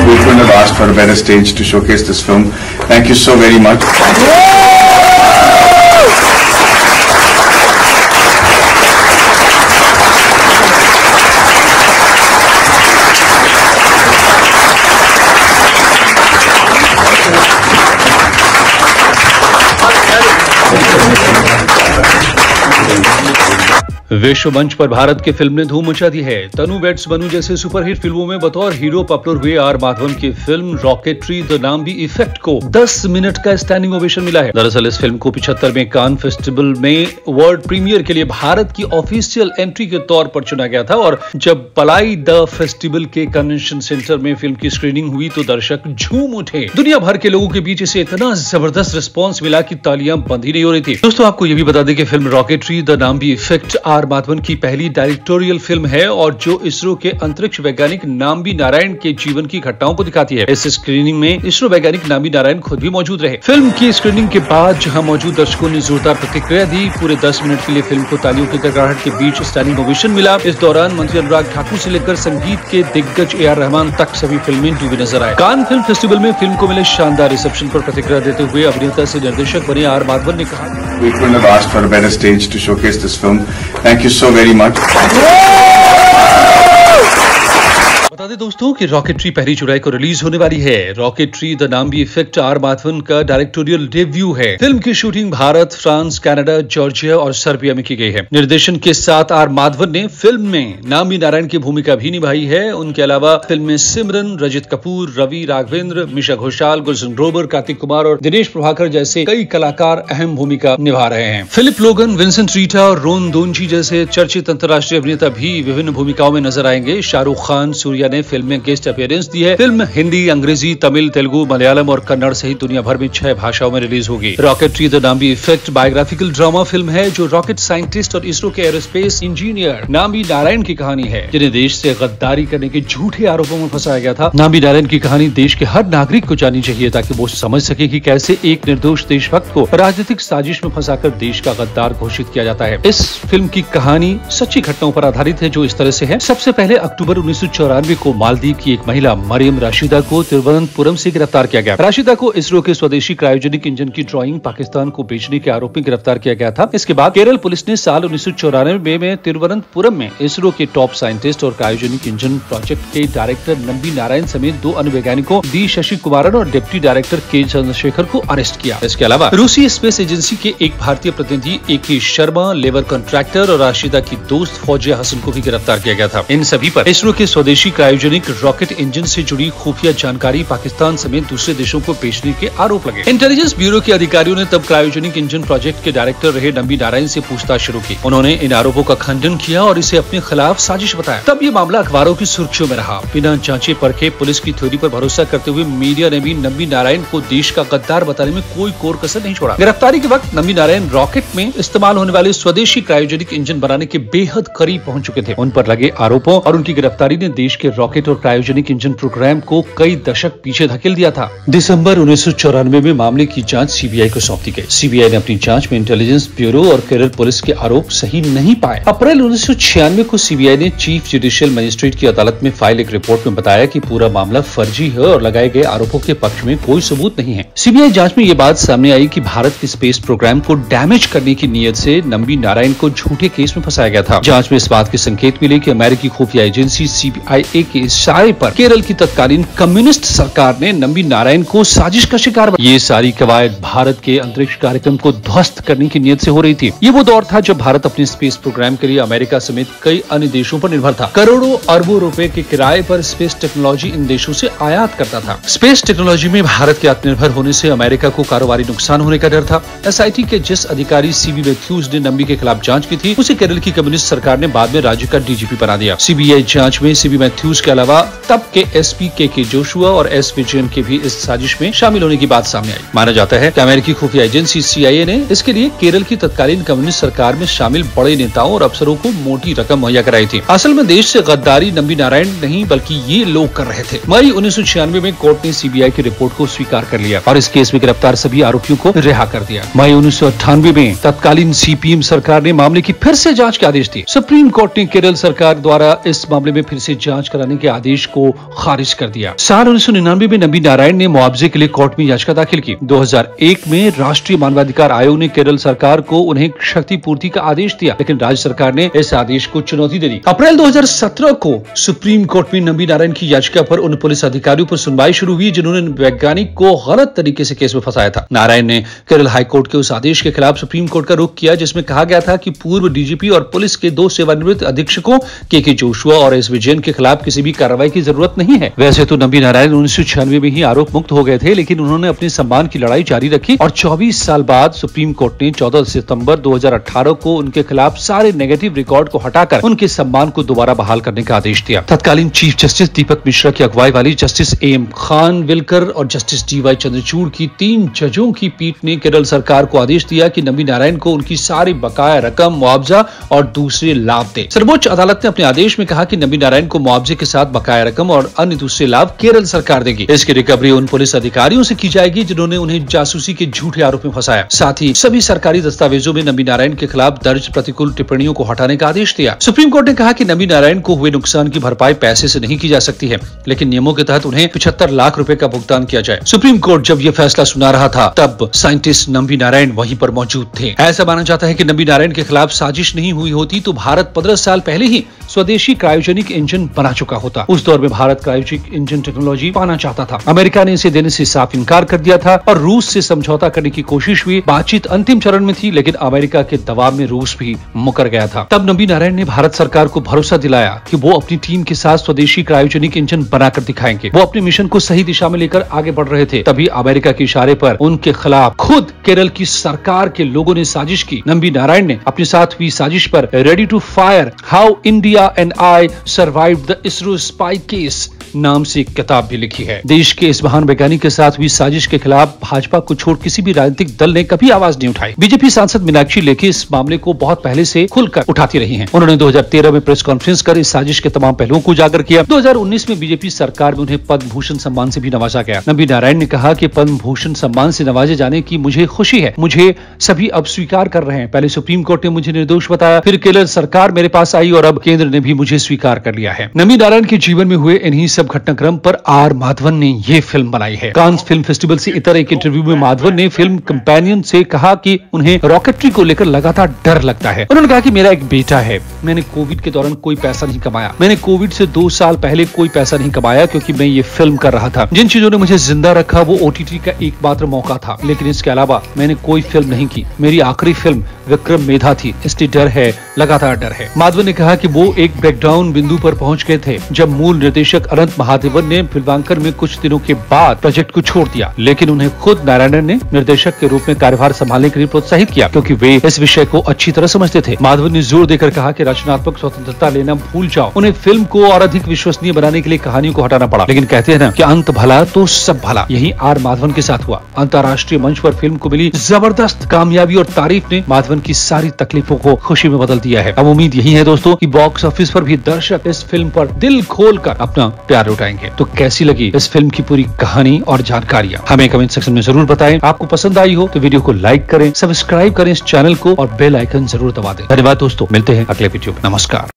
We couldn't have asked for a better stage to showcase this film. Thank you so very much. विश्व मंच पर भारत के film ने धूम मचा दी है। तनु वेड्स बनू जैसे सुपरहिट फिल्मों में बतौर हीरो पॉपुलर हुए आर माधवन की फिल्म रॉकेटरी द नाम्बी इफेक्ट को 10 मिनट का स्टैंडिंग ओवेशन मिला है। दरअसल इस फिल्म को 75वें कान फेस्टिवल में वर्ल्ड प्रीमियर के लिए भारत की ऑफिशियल एंट्री के तौर पर चुना गया था और जब पलाई द फेस्टिवल के कन्वेंशन सेंटर में फिल्म की स्क्रीनिंग हुई तो दर्शक झूम उठे। दुनिया भर के लोगों के बीच इसे इतना जबरदस्त रिस्पॉन्स मिला कि तालियां बंद ही नहीं हो रही थी। दोस्तों आपको ये भी बता दें कि फिल्म रॉकेटरी द नाम्बी इफेक्ट आर माधवन की पहली डायरेक्टोरियल फिल्म है और जो इसरो के अंतरिक्ष वैज्ञानिक नाम्बी नारायण के जीवन की घटनाओं को दिखाती है। इस स्क्रीनिंग में इसरो वैज्ञानिक नाम्बी नारायण खुद भी मौजूद रहे। फिल्म की स्क्रीनिंग के बाद जहां मौजूद दर्शकों ने जोरदार प्रतिक्रिया दी। पूरे 10 मिनट के लिए फिल्म को तालियों की गड़गड़ाहट के बीच स्टैंडिंग ओवेशन मिला। इस दौरान मंत्री अनुराग ठाकुर से लेकर संगीत के दिग्गज AR रहमान तक सभी फिल्में डूबी नजर आए। कान फिल्म फेस्टिवल में फिल्म को मिले शानदार रिसेप्शन पर प्रतिक्रिया देते हुए अभिनेता से निर्देशक बने आर माधवन ने कहा, We couldn't have asked for a better stage to showcase this film. Thank you so very much. बता दें दोस्तों कि रॉकेटरी 1 जुलाई को रिलीज होने वाली है। रॉकेटरी द नाम्बी इफेक्ट आर माधवन का डायरेक्टोरियल डेब्यू है। फिल्म की shooting Bharat, France, Canada, Georgia और सर्बिया में की गई है। निर्देशन के साथ आर माधवन ने फिल्म में नाम्बी नारायण की भूमिका भी निभाई है। उनके अलावा फिल्म में सिमरन, रजित कपूर, रवि राघवेंद्र, मिशा घोषाल, गुलशन ग्रोवर, कार्तिक कुमार और दिनेश प्रभाकर जैसे कई कलाकार अहम भूमिका निभा रहे हैं। फिलिप लोगन, विंसेंट रीटा और रोन दोनजी जैसे चर्चित अंतर्राष्ट्रीय अभिनेता भी विभिन्न भूमिकाओं में नजर आएंगे। शाहरुख खान, सूर्या ने फिल्म में गेस्ट अपीयरेंस दी है। फिल्म हिंदी, अंग्रेजी, तमिल, तेलुगु, मलयालम और कन्नड़ सहित दुनिया भर में 6 भाषाओं में रिलीज होगी। Rocketry The Nambi effect biographical drama film है जो रॉकेट साइंटिस्ट और इसरो के एरोस्पेस इंजीनियर नाम्बी नारायण की कहानी है, जिन्हें देश से गद्दारी करने के झूठे आरोपों में फंसाया गया था। नाम्बी नारायण की कहानी देश के हर नागरिक को जाननी चाहिए ताकि वो समझ सके कि कैसे एक निर्दोष देशभक्त को राजनीतिक साजिश में फंसाकर देश का गद्दार घोषित किया जाता है। इस फिल्म की कहानी सच्ची घटनाओं पर आधारित है जो इस तरह से है। सबसे पहले अक्टूबर 1994 को मालदीव की एक महिला मरियम राशिदा को तिरुवनंतपुरम से गिरफ्तार किया गया। राशिदा को इसरो के स्वदेशी क्रायोजेनिक इंजन की ड्राइंग पाकिस्तान को बेचने के आरोप में गिरफ्तार किया गया था। इसके बाद केरल पुलिस ने साल 1994 में तिरुवनंतपुरम में इसरो के टॉप साइंटिस्ट और क्रायोजेनिक इंजन प्रोजेक्ट के डायरेक्टर नम्बी नारायण समेत 2 अन्य वैज्ञानिकों डी शशि कुमारन और डिप्टी डायरेक्टर के चंद्रशेखर को अरेस्ट किया। इसके अलावा रूसी स्पेस एजेंसी के एक भारतीय प्रतिनिधि AK शर्मा, लेबर कॉन्ट्रैक्टर और राशिदा की दोस्त फौजिया हसन को भी गिरफ्तार किया गया था। इन सभी पर इसरो के स्वदेशी क्रायोजेनिक रॉकेट इंजन से जुड़ी खुफिया जानकारी पाकिस्तान समेत दूसरे देशों को बेचने के आरोप लगे। इंटेलिजेंस ब्यूरो के अधिकारियों ने तब क्रायोजेनिक इंजन प्रोजेक्ट के डायरेक्टर रहे नम्बी नारायण से पूछताछ शुरू की। उन्होंने इन आरोपों का खंडन किया और इसे अपने खिलाफ साजिश बताया। तब ये मामला अखबारों की सुर्खियों में रहा। बिना जांचे परखे पुलिस की थ्योरी पर भरोसा करते हुए मीडिया ने भी नम्बी नारायण को देश का गद्दार बताने में कोई कोर कसर नहीं छोड़ा। गिरफ्तारी के वक्त नम्बी नारायण रॉकेट में इस्तेमाल होने वाले स्वदेशी क्रायोजेनिक इंजन बनाने के बेहद करीब पहुंच चुके थे। उन पर लगे आरोपों और उनकी गिरफ्तारी ने देश के रॉकेट और क्रायोजेनिक इंजन प्रोग्राम को कई दशक पीछे धकेल दिया था। दिसंबर 1994 में मामले की जांच CBI को सौंप दी गई। CBI ने अपनी जांच में इंटेलिजेंस ब्यूरो और केरल पुलिस के आरोप सही नहीं पाए। अप्रैल 1996 को CBI ने चीफ जुडिशियल मजिस्ट्रेट की अदालत में फाइल एक रिपोर्ट में बताया कि पूरा मामला फर्जी है और लगाए गए आरोपों के पक्ष में कोई सबूत नहीं है। CBI जांच में ये बात सामने आई कि भारत के स्पेस प्रोग्राम को डैमेज करने की नीयत से नम्बी नारायण को झूठे केस में फंसाया गया था। जांच में इस बात के संकेत मिले कि अमेरिकी खुफिया एजेंसी CIA के इशारे पर केरल की तत्कालीन कम्युनिस्ट सरकार ने नम्बी नारायण को साजिश का शिकार बनाया। ये सारी कवायद भारत के अंतरिक्ष कार्यक्रम को ध्वस्त करने की नीयत से हो रही थी। ये वो दौर था जब भारत अपने स्पेस प्रोग्राम के लिए अमेरिका समेत कई अन्य देशों पर निर्भर था। करोड़ों अरबों रुपए के किराए पर स्पेस टेक्नोलॉजी इन देशों से आयात करता था। स्पेस टेक्नोलॉजी में भारत के आत्मनिर्भर होने से अमेरिका को कारोबारी नुकसान होने का डर था। SIT के जिस अधिकारी CB मैथ्यूज ने नम्बी के खिलाफ जांच की थी उसे केरल की कम्युनिस्ट सरकार ने बाद में राज्य का DGP बना दिया। CBI जांच में CB मैथ्यूज के अलावा तब के एसपी के जोशुआ और एस विजयन के भी इस साजिश में शामिल होने की बात सामने आई। माना जाता है कि अमेरिकी खुफिया एजेंसी CIA ने इसके लिए केरल की तत्कालीन कम्युनिस्ट सरकार में शामिल बड़े नेताओं और अफसरों को मोटी रकम मुहैया कराई थी। असल में देश से गद्दारी नंबी नारायण नहीं बल्कि ये लोग कर रहे थे। मई 1996 में कोर्ट ने CBI की रिपोर्ट को स्वीकार कर लिया और इस केस में गिरफ्तार सभी आरोपियों को रिहा कर दिया। मई 1998 में तत्कालीन CPM सरकार ने मामले की फिर से जांच के आदेश दिए। सुप्रीम कोर्ट ने केरल सरकार द्वारा इस मामले में फिर से जांच कराने के आदेश को खारिज कर दिया। साल 1999 में नंबी नारायण ने मुआवजे के लिए कोर्ट में याचिका दाखिल की। 2001 में राष्ट्रीय मानवाधिकार आयोग ने केरल सरकार को उन्हें क्षतिपूर्ति का आदेश दिया, लेकिन राज्य सरकार ने इस आदेश को चुनौती दे दी। अप्रैल 2017 को सुप्रीम कोर्ट में नंबी नारायण की याचिका पर उन पुलिस अधिकारियों पर सुनवाई शुरू हुई जिन्होंने वैज्ञानिक को गलत तरीके से केस में फंसाया था। नारायण ने केरल हाईकोर्ट के उस आदेश के खिलाफ सुप्रीम कोर्ट का रुख किया जिसमें कहा गया था कि पूर्व DGP और पुलिस के 2 सेवानिवृत्त अधीक्षकों के जोशुआ और एस विजयन के खिलाफ किसी भी कार्रवाई की जरूरत नहीं है। वैसे तो नंबी नारायण 1996 में ही आरोप मुक्त हो गए थे, लेकिन उन्होंने अपने सम्मान की लड़ाई जारी रखी और 24 साल बाद सुप्रीम कोर्ट ने 14 सितंबर 2018 को उनके खिलाफ सारे नेगेटिव रिकॉर्ड को हटाकर उनके सम्मान को दोबारा बहाल करने का आदेश दिया। तत्कालीन चीफ जस्टिस दीपक मिश्रा की अगुवाई वाली जस्टिस AM खानविलकर और जस्टिस DY चंद्रचूड़ की 3 जजों की पीठ ने केरल सरकार को आदेश दिया कि नंबी नारायण को उनकी सारी बकाया रकम, मुआवजा और दूसरे लाभ दे। सर्वोच्च अदालत ने अपने आदेश में कहा कि नंबी नारायण को मुआवजे के साथ बकाया रकम और अन्य दूसरे लाभ केरल सरकार देगी। इसकी रिकवरी उन पुलिस अधिकारियों से की जाएगी जिन्होंने उन्हें जासूसी के झूठे आरोप में फंसाया। साथ ही सभी सरकारी दस्तावेजों में नंबी नारायण के खिलाफ दर्ज प्रतिकूल टिप्पणियों को हटाने का आदेश दिया। सुप्रीम कोर्ट ने कहा कि नंबी नारायण को हुए नुकसान की भरपाई पैसे से नहीं की जा सकती है, लेकिन नियमों के तहत उन्हें 75 लाख रुपए का भुगतान किया जाए। सुप्रीम कोर्ट जब यह फैसला सुना रहा था तब साइंटिस्ट नंबी नारायण वहीं पर मौजूद थे। ऐसा माना जाता है कि नंबी नारायण के खिलाफ साजिश नहीं हुई होती तो भारत 15 साल पहले ही स्वदेशी क्रायोजेनिक इंजन बना चुका होता। उस दौर में भारत क्रायोजेनिक इंजन टेक्नोलॉजी पाना चाहता था। अमेरिका ने इसे देने से साफ इनकार कर दिया था और रूस से समझौता करने की कोशिश हुई। बातचीत अंतिम चरण में थी, लेकिन अमेरिका के दबाव में रूस भी मुकर गया था। तब नंबी नारायण ने भारत सरकार को भरोसा दिलाया कि वो अपनी टीम के साथ स्वदेशी क्रायोजेनिक इंजन बनाकर दिखाएंगे। वो अपने मिशन को सही दिशा में लेकर आगे बढ़ रहे थे। तभी अमेरिका के इशारे पर उनके खिलाफ खुद केरल की सरकार के लोगों ने साजिश की। नंबी नारायण ने अपने साथ हुई साजिश पर रेडी टू फायर हाउ इंडिया एंड आई सर्वाइव्ड द इसरो स्पाई केस नाम से एक किताब भी लिखी है। देश के इस महान वैज्ञानिक के साथ हुई साजिश के खिलाफ भाजपा को छोड़ किसी भी राजनीतिक दल ने कभी आवाज नहीं उठाई। बीजेपी सांसद मीनाक्षी लेखी इस मामले को बहुत पहले से खुलकर उठाती रही हैं। उन्होंने 2013 में प्रेस कॉन्फ्रेंस कर इस साजिश के तमाम पहलुओं को उजागर किया। 2019 में बीजेपी सरकार में उन्हें पद्म भूषण सम्मान से भी नवाजा गया। नंबी नारायण ने कहा कि पद्म भूषण सम्मान से नवाजे जाने की मुझे खुशी है। मुझे सभी अब स्वीकार कर रहे हैं। पहले सुप्रीम कोर्ट ने मुझे निर्दोष बताया, फिर केरल सरकार मेरे पास आई और अब केंद्र ने भी मुझे स्वीकार कर लिया है। नंबी नारायण के जीवन में हुए इन्हीं सब घटनाक्रम पर R माधवन ने ये फिल्म बनाई है। कांस फिल्म फेस्टिवल से इतर एक इंटरव्यू में माधवन ने फिल्म कंपेनियन से कहा कि उन्हें रॉकेटरी को लेकर लगातार डर लगता है। उन्होंने कहा कि मेरा एक बेटा है। मैंने कोविड के दौरान कोई पैसा नहीं कमाया। मैंने कोविड से 2 साल पहले कोई पैसा नहीं कमाया क्योंकि मैं ये फिल्म कर रहा था। जिन चीजों ने मुझे जिंदा रखा वो OTT का एकमात्र मौका था, लेकिन इसके अलावा मैंने कोई फिल्म नहीं की। मेरी आखिरी फिल्म विक्रम मेधा थी, इसलिए डर है, लगातार डर है। माधवन ने कहा कि वो एक ब्रेकडाउन बिंदु पर पहुंच गए थे जब मूल निर्देशक अनंत महादेवन ने फिल्मांकन में कुछ दिनों के बाद प्रोजेक्ट को छोड़ दिया, लेकिन उन्हें खुद नारायणन ने निर्देशक के रूप में कार्यभार संभालने के लिए प्रोत्साहित किया क्योंकि वे इस विषय को अच्छी तरह समझते थे। माधवन ने जोर देकर कहा कि रचनात्मक स्वतंत्रता लेना भूल जाओ। उन्हें फिल्म को और अधिक विश्वसनीय बनाने के लिए कहानियों को हटाना पड़ा, लेकिन कहते हैं ना कि अंत भला तो सब भला। यही R माधवन के साथ हुआ। अंतर्राष्ट्रीय मंच पर फिल्म को मिली जबरदस्त कामयाबी और तारीफ ने माधवन की सारी तकलीफों को खुशी में बदल दिया है। अब उम्मीद यही है दोस्तों कि बॉक्स ऑफिस पर भी दर्शक इस फिल्म पर दिल खोलकर अपना प्यार उठाएंगे। तो कैसी लगी इस फिल्म की पूरी कहानी और जानकारियां हमें कमेंट सेक्शन में जरूर बताएं। आपको पसंद आई हो तो वीडियो को लाइक करें, सब्सक्राइब करें इस चैनल को और बेल आइकन जरूर दबा दें। धन्यवाद दोस्तों, मिलते हैं अगले वीडियो में। नमस्कार।